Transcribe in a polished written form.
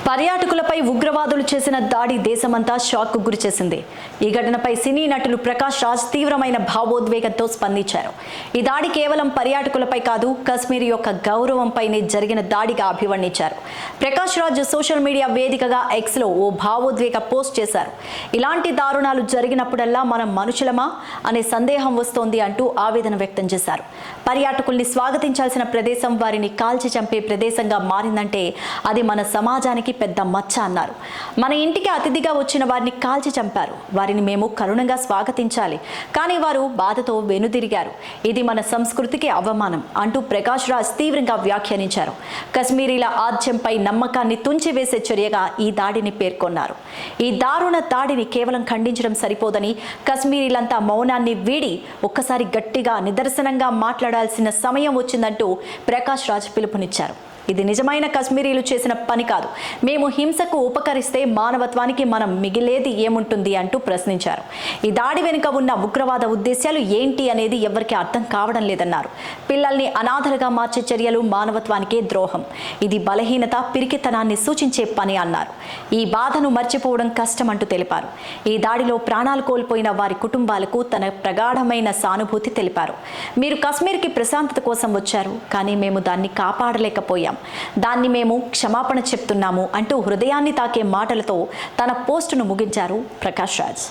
పర్యాటకులపై ఉగ్రవాదులు చేసిన దాడి దేశమంతా షాక్ కు గురిచేసింది. ఈ ఘటనపై సినీ నటులు ప్రకాష్ రాజ్ తీవ్రమైన భావోద్వేగంతో స్పందించారు. ఈ దాడి కేవలం పర్యాటకులపై కాదు, కశ్మీర్ యొక్క గౌరవంపైనే జరిగిన దాడిగా అభివర్ణించారు. ప్రకాష్ రాజ్ సోషల్ మీడియా వేదికగా ఎక్స్ లో ఓ భావోద్వేగ పోస్ట్ చేశారు. ఇలాంటి దారుణాలు జరిగినప్పుడల్లా మనం మనుషులమా అనే సందేహం వస్తోంది అంటూ ఆవేదన వ్యక్తం చేశారు. పర్యాటకుల్ని స్వాగతించాల్సిన ప్రదేశం వారిని కాల్చి చంపే ప్రదేశంగా మారిందంటే అది మన సమాజానికి పెద్ద మచ్చ అన్నారు. మన ఇంటికి అతిథిగా వచ్చిన వారిని కాల్చి చంపారు. వారిని మేము కరుణంగా స్వాగతించాలి, కానీ వారు బాధతో వెనుదిరిగారు. ఇది మన సంస్కృతికి అవమానం అంటూ ప్రకాష్ రాజ్ తీవ్రంగా వ్యాఖ్యానించారు. కశ్మీరీల ఆద్యంపై నమ్మకాన్ని తుంచివేసే చర్యగా ఈ దాడిని పేర్కొన్నారు. ఈ దారుణ దాడిని కేవలం ఖండించడం సరిపోదని, కశ్మీరీలంతా మౌనాన్ని వీడి ఒక్కసారి గట్టిగా నిదర్శనంగా మాట్లాడాల్సిన సమయం వచ్చిందంటూ ప్రకాష్ రాజ్ పిలుపునిచ్చారు. ఇది నిజమైన కశ్మీరీలు చేసిన పని కాదు. మేము హింసకు ఉపకరిస్తే మానవత్వానికి మనం మిగిలేది ఏముంటుంది అంటూ ప్రశ్నించారు. ఈ దాడి వెనుక ఉన్న ఉగ్రవాద ఉద్దేశాలు ఏంటి అనేది ఎవరికి అర్థం కావడం లేదన్నారు. పిల్లల్ని అనాథలుగా మార్చే చర్యలు మానవత్వానికే ద్రోహం. ఇది బలహీనత, పిరికితనాన్ని సూచించే పని అన్నారు. ఈ బాధను మర్చిపోవడం కష్టం అంటూ తెలిపారు. ఈ దాడిలో ప్రాణాలు కోల్పోయిన వారి కుటుంబాలకు తన ప్రగాఢమైన సానుభూతి తెలిపారు. మీరు కశ్మీర్కి ప్రశాంతత కోసం వచ్చారు, కానీ మేము దాన్ని కాపాడలేకపోయాం. దాన్ని మేము క్షమాపణ చెప్తున్నాము అంటూ హృదయాన్ని తాకే మాటలతో తన పోస్టును ముగించారు ప్రకాష్ రాజ్.